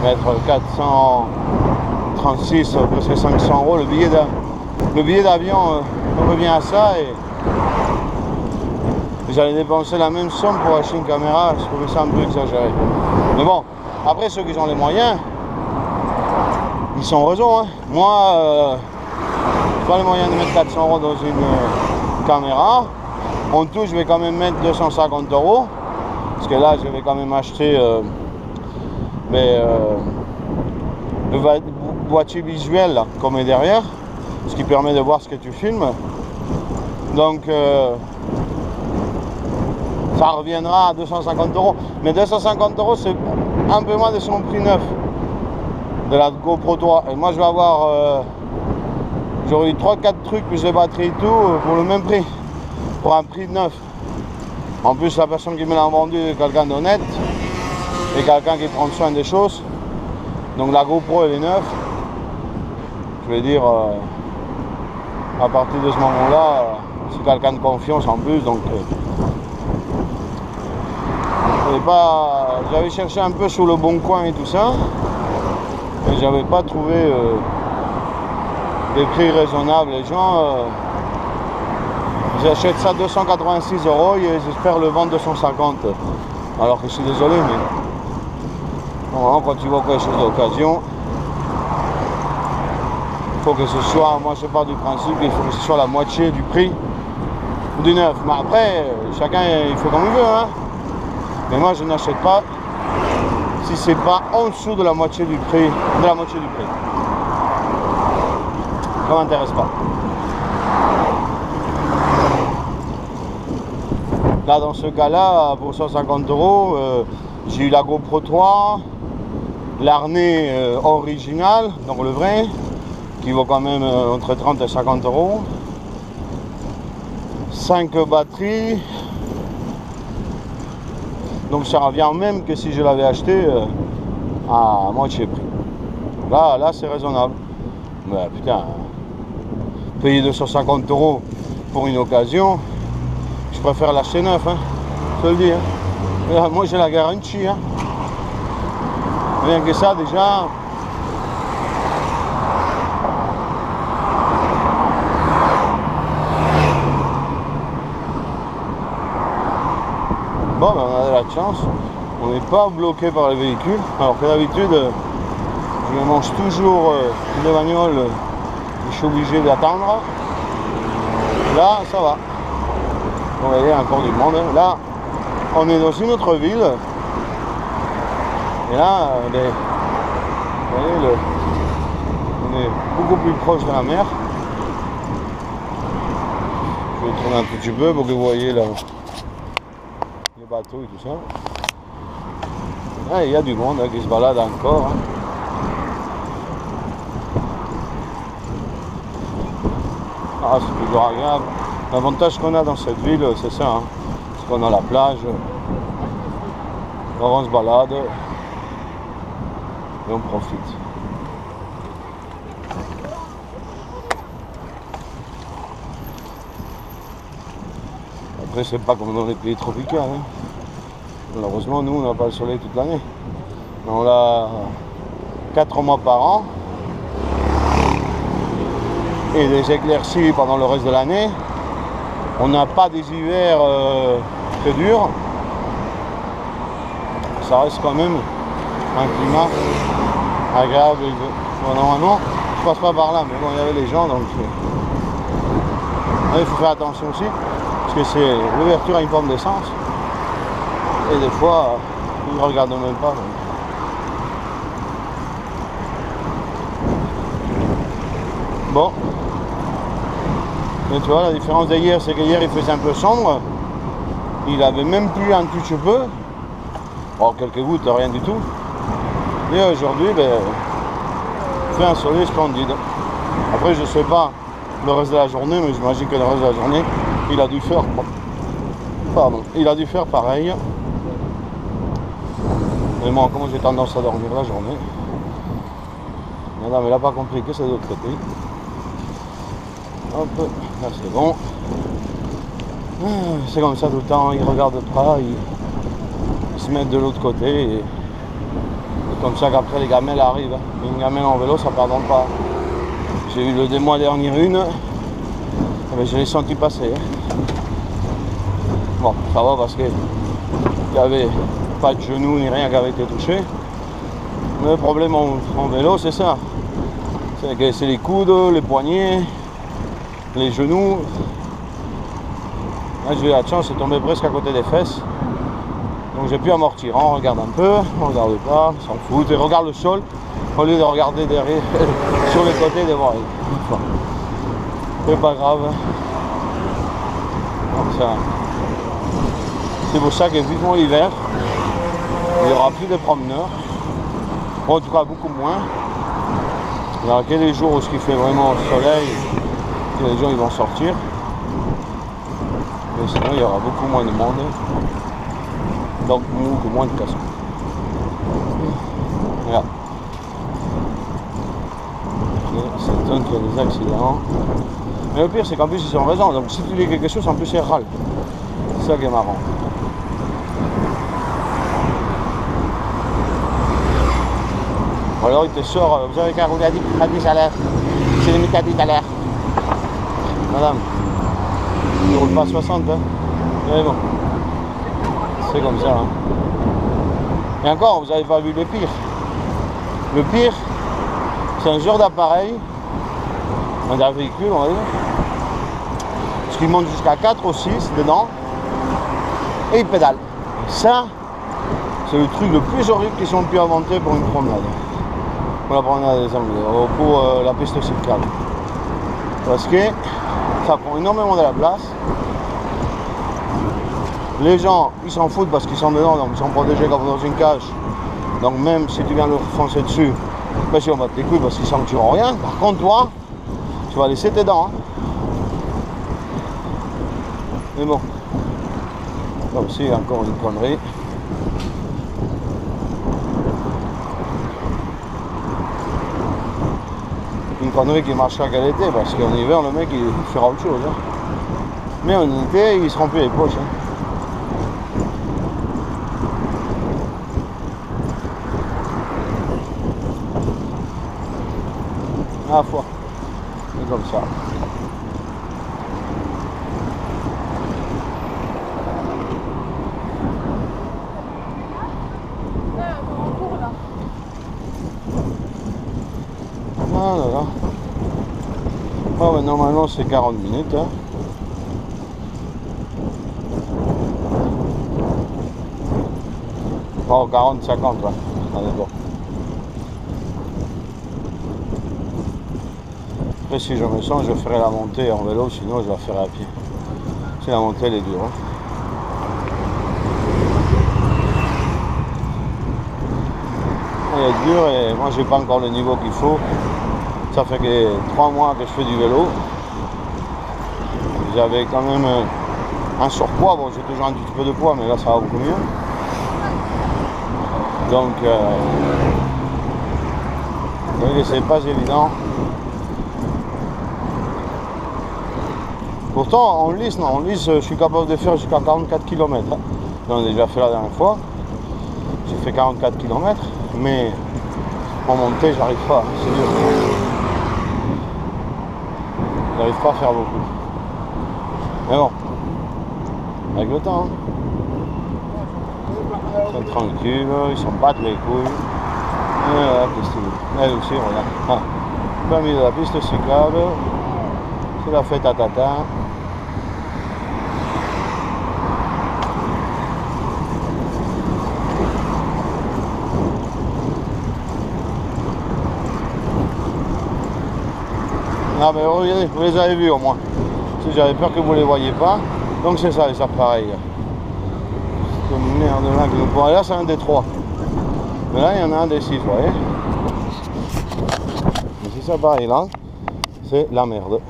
mettre 436, presque 500 €. Le billet d'avion revient à ça et j'allais dépenser la même somme pour acheter une caméra. Je trouvais ça un peu exagéré. Mais bon, après ceux qui ont les moyens, ils sont raison. Hein. Moi, j'ai pas les moyens de mettre 400 € dans une caméra. En tout, je vais quand même mettre 250 €. Parce que là, je vais quand même acheter le boîtier visuel là, comme est derrière. Ce qui permet de voir ce que tu filmes. Donc, ça reviendra à 250 €. Mais 250 €, c'est un peu moins de son prix neuf de la GoPro 3. Et moi, je vais avoir... j'aurais eu 3-4 trucs plus de batterie et tout pour le même prix. Pour un prix de neuf. En plus, la personne qui me l'a vendu est quelqu'un d'honnête. Et quelqu'un qui prend soin des choses. Donc la GoPro, elle est neuve. Je vais dire... à partir de ce moment-là, c'est quelqu'un de confiance en plus. Donc... j'avais cherché un peu sur le bon coin et tout ça, mais j'avais pas trouvé des prix raisonnables. Les gens, ils achètent ça 286 € et ils espèrent le vendre 250. Alors que je suis désolé, mais normalement, quand tu vois quelque chose d'occasion, il faut que ce soit, moi je pars du principe, il faut que ce soit la moitié du prix du neuf. Mais après, chacun il fait comme il veut, hein. Mais moi je n'achète pas si c'est pas en dessous de la moitié du prix. Ça m'intéresse pas. Là dans ce cas-là, pour 150 €, j'ai eu la GoPro 3, l'harnais original, donc le vrai, qui vaut quand même entre 30 et 50 €. 5 batteries. Donc ça revient même que si je l'avais acheté à moitié prix. Là c'est raisonnable. Mais putain, payer 250 € pour une occasion, je préfère l'acheter neuf, hein. Je te le dis. Hein. Là, moi j'ai la garantie. Hein. Rien que ça déjà. Bon, ben, on a de la chance, on n'est pas bloqué par les véhicules, alors que d'habitude, je me mange toujours une bagnole, je suis obligé d'attendre. Là, ça va. Vous voyez, il y a encore du monde. Hein. Là, on est dans une autre ville. Et là, vous voyez, on est beaucoup plus proche de la mer. Je vais tourner un petit peu pour que vous voyez là. Bateau et tout ça. Ah, il y a du monde hein, qui se balade encore. Hein. Ah, c'est toujours agréable. L'avantage qu'on a dans cette ville, c'est ça. Hein. C'est qu'on a la plage. Alors on se balade et on profite. Après, c'est pas comme dans les pays tropicaux. Hein. Malheureusement, nous, on n'a pas le soleil toute l'année. On l'a 4 mois par an. Et des éclaircies pendant le reste de l'année. On n'a pas des hivers très durs. Ça reste quand même un climat agréable. Bon, normalement, je passe pas par là, mais bon, il y avait les gens, donc il faut faire attention aussi. Parce que c'est l'ouverture à une forme d'essence. Et des fois, ils ne regardent même pas. Donc. Bon. Mais tu vois, la différence d'hier, c'est qu'hier, il faisait un peu sombre. Il avait même plu un tout petit peu. Bon, quelques gouttes, rien du tout. Et aujourd'hui, ben, il fait un soleil splendide. Après, je ne sais pas le reste de la journée, mais j'imagine que le reste de la journée, il a dû faire... Pardon. Il a dû faire pareil. Et moi, comment j'ai tendance à dormir la journée. Madame, elle n'a pas compris que c'est de l'autre côté. Hop, là c'est bon. C'est comme ça tout le temps, ils ne regardent pas, ils se mettent de l'autre côté et Comme ça qu'après les gamelles arrivent. Une gamelle en vélo, ça pardonne pas. J'ai eu le mois dernier une, mais je l'ai senti passer. Bon, ça va parce que il n'y avait pas de genou ni rien qui avait été touché. Mais le problème en vélo, c'est ça. C'est que c'est les coudes, les poignets, les genoux. Là, j'ai eu la chance, c'est tombé presque à côté des fesses. Donc j'ai pu amortir. On regarde un peu, on regarde pas, on s'en fout. Et regarde le sol au lieu de regarder derrière, sur les côtés devant. C'est pas grave. Donc ça. C'est pour ça que vivement l'hiver, il n'y aura plus de promeneurs. En tout cas beaucoup moins. Il n'y aura que les jours où il fait vraiment soleil, que les gens ils vont sortir. Mais sinon il y aura beaucoup moins de monde. Donc beaucoup moins de cassons. Regarde. Ça donne qu'il y a des accidents. Mais le pire c'est qu'en plus ils ont raison. Donc si tu dis quelque chose, en plus ils râlent. C'est ça qui est marrant. Ou alors il te sort, vous avez qu'à rouler à 10 à l'heure. C'est limité à 10 à l'heure. Madame, il ne roule pas à 60, hein. Mais bon, c'est comme ça. Hein. Et encore, vous n'avez pas vu le pire. Le pire, c'est un genre d'appareil, un véhicule, on va dire, parce qu'il monte jusqu'à 4 ou 6 dedans, et il pédale. Et ça, c'est le truc le plus horrible qu'ils ont pu inventer pour une promenade. Pour la promenade des Anglais, pour la piste cyclable. Parce que ça prend énormément de la place. Les gens, ils s'en foutent parce qu'ils sont dedans, donc ils sont protégés comme dans une cage. Donc même si tu viens leur foncer dessus, ben si on va tes couilles parce qu'ils sentent que tu n'auras rien. Par contre, toi, tu vas laisser tes dents. Hein. Mais bon, là aussi, encore une connerie. Une connerie qui marchera qu'à l'été, parce qu'en hiver, le mec, il fera autre chose. Hein. Mais en été, il se remplit les poches. Hein. À la fois. C'est comme ça. Voilà. Oh, ben, normalement c'est 40 minutes. Hein. Oh, 40, 50, ouais. Ah, d'accord. Après, si je me sens, je ferai la montée en vélo, sinon je la ferai à pied. Si la montée elle est dure. Hein. Elle est dure et moi j'ai pas encore le niveau qu'il faut. Ça fait que 3 mois que je fais du vélo. J'avais quand même un surpoids. Bon, j'ai toujours un petit peu de poids, mais là ça va beaucoup mieux. Donc, c'est pas évident. Pourtant, en lice, je suis capable de faire jusqu'à 44 km. Hein. J'en ai déjà fait la dernière fois. J'ai fait 44 km, mais en montée, j'arrive pas. Hein, c'est dur. J'arrive pas à faire beaucoup. Mais bon, avec le temps, hein. Ils sont tranquilles, ils s'en battent les couilles. Et voilà, qu'est-ce que tu veux. Elle aussi, regarde. Ah, plein milieu de la piste cyclable. C'est la fête à tata. Ah mais regardez, vous les avez vus au moins. Si j'avais peur que vous ne les voyiez pas. Donc c'est ça les appareils. Cette merde là que nous pourrons. Là c'est un des 3. Mais là il y en a un des 6, vous voyez. Et ces appareils là, c'est la merde.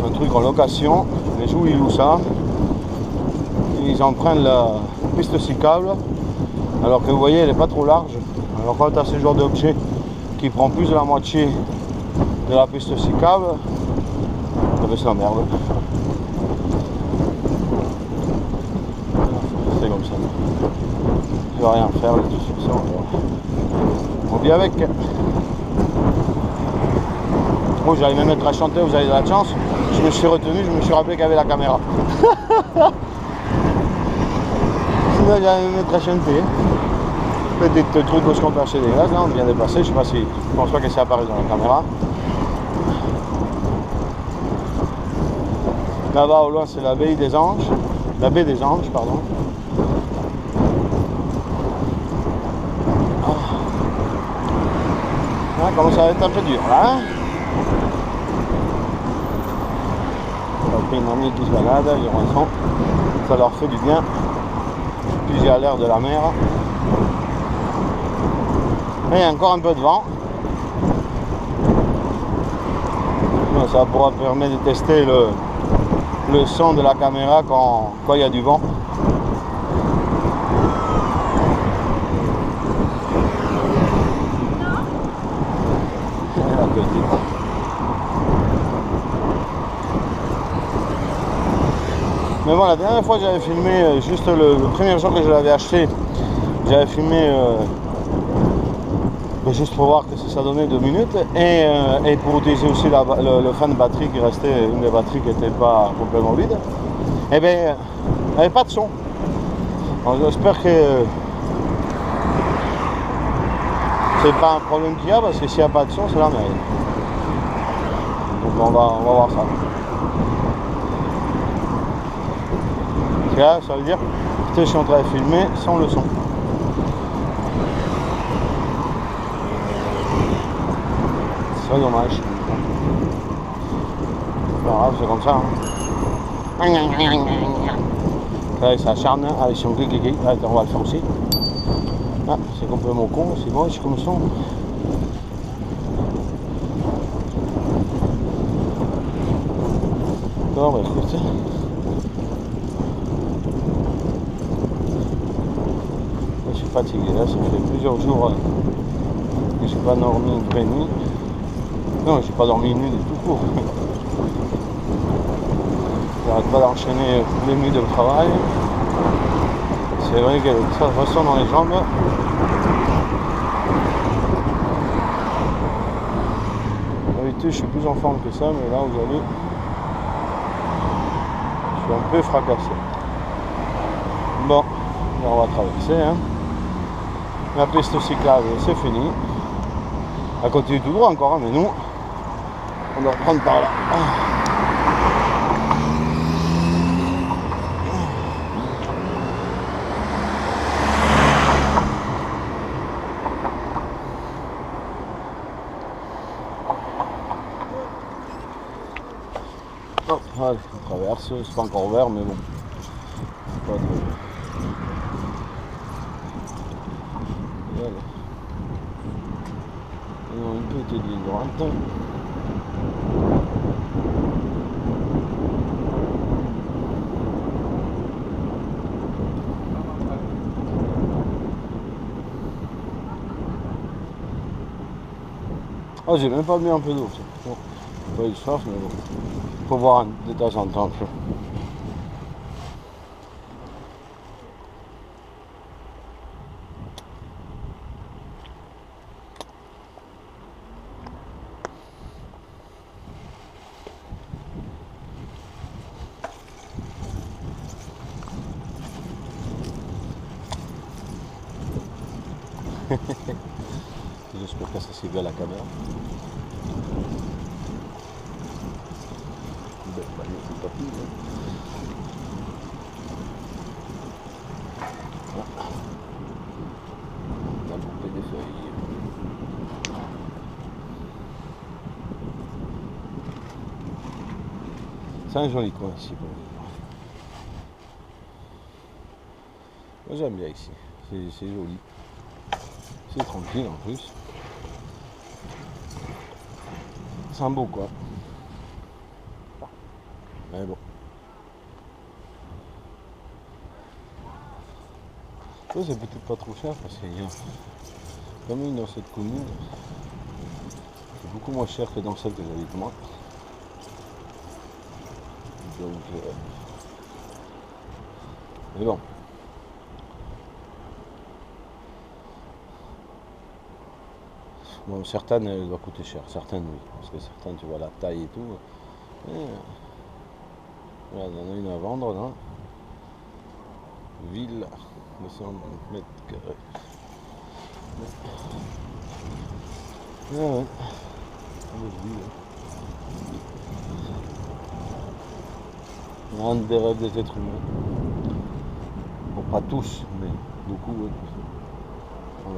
Un truc en location, les gens ils louent ça. Ils en prennent la piste cyclable. Alors que vous voyez elle n'est pas trop large. Alors quand tu as ce genre d'objet qui prend plus de la moitié de la piste cyclable, c'est la merde. C'est comme ça. Je vais rien faire de toute façon. On vit avec. Oh, j'allais me mettre à chanter, vous avez de la chance. Je me suis retenu, je me suis rappelé qu'il y avait la caméra. Sinon j'allais me mettre à chanter. Petit truc au se compte acheter des glaces, là on vient de passer, je sais pas si. Je pense pas que c'est apparu dans la caméra. Là-bas au loin c'est la baie des Anges. La baie des Anges, pardon. Ah, comment ça va être un peu dur là, hein. On a pris une amie qui se balade, ils rentrent. Ça leur fait du bien. Puis j'ai à l'air de la mer. Et il y a encore un peu de vent. Ça pourra permettre de tester le son de la caméra quand il y a du vent. La petite. Mais bon, la dernière fois j'avais filmé, juste le premier jour que je l'avais acheté, j'avais filmé juste pour voir ce que ça donnait 2 minutes et pour utiliser aussi le fan de batterie qui restait, une des batteries qui n'était pas complètement vide. Et bien, il n'y avait pas de son. J'espère que c'est pas un problème qu'il y a, parce que s'il n'y a pas de son, c'est la merde. Donc on va voir ça. Là, ça veut dire que je suis en train de filmer sans le son. C'est dommage. C'est pas grave, c'est comme ça. Là, ça acharne, hein, avec son gui. Là, on va le faire aussi. Ah, c'est complètement con, c'est moche comme son. Bon, bah écoute. Je suis fatigué, là, ça fait plusieurs jours que je n'ai pas dormi une vraie nuit. Non, je n'ai pas dormi une nuit du tout court. J'arrête pas d'enchaîner les nuits de travail. C'est vrai que ça ressent dans les jambes. D'habitude, je suis plus en forme que ça, mais là, aujourd'hui, je suis un peu fracassé. Bon, on va traverser, hein. La piste cyclable, c'est fini. Elle continue tout droit encore, hein, mais nous, on doit prendre par là. Oh, allez, on traverse, c'est pas encore vert, mais bon. Pas de... Voilà. Une petite ligne droite. Oh, j'ai même pas mis un peu d'eau. Bon, pas eu de chance, mais bon. Faut voir de temps en temps un peu. J'espère que ça s'est vu à la caméra. La boucle des feuilles. C'est un joli coin ici. Moi j'aime bien ici. C'est joli. C'est tranquille en plus. C'est un beau coin. Mais bon. Ça c'est peut-être pas trop cher parce qu'il y a comme une dans cette commune. C'est beaucoup moins cher que dans celle que j'habite moi. Donc mais bon. Bon, certaines, elles doivent coûter cher. Certaines, oui. Parce que certaines, tu vois la taille et tout. Et, voilà, il y en a une à vendre, là. Ville, 200 mètres carrés. Ah ouais. Un des rêves des êtres humains. Bon, pas tous, mais beaucoup. Ouais.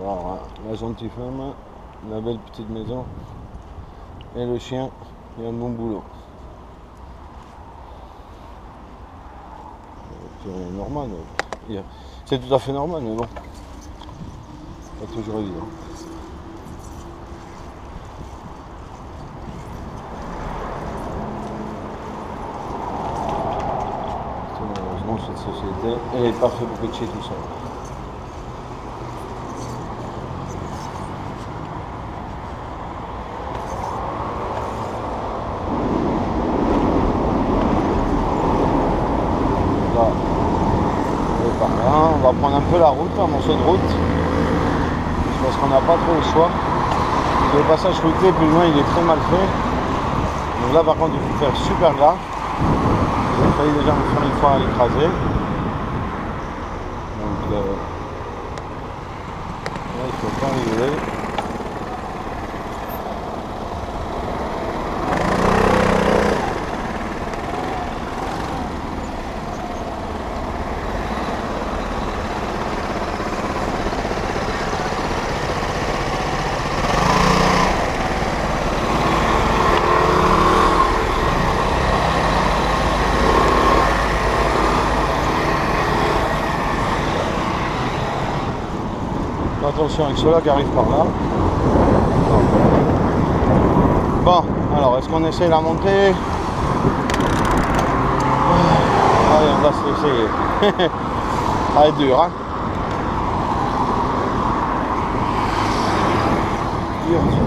Alors, la gentille femme, la belle petite maison et le chien et un bon boulot. C'est normal. C'est tout à fait normal, mais bon, pas toujours évident. Malheureusement, cette société, elle n'est pas faite pour pitcher tout seul. On va prendre un peu la route, un morceau de route, parce qu'on n'a pas trop le choix. Le passage routier plus loin, il est très mal fait. Donc là par contre il faut faire super gaffe. J'ai failli déjà me faire une fois à l'écraser. Donc là il faut pas rigoler. Attention avec ceux-là qui arrivent par là. Bon, alors est-ce qu'on essaie la montée? Allez, on va se laisser. Elle est dure, hein? Dur.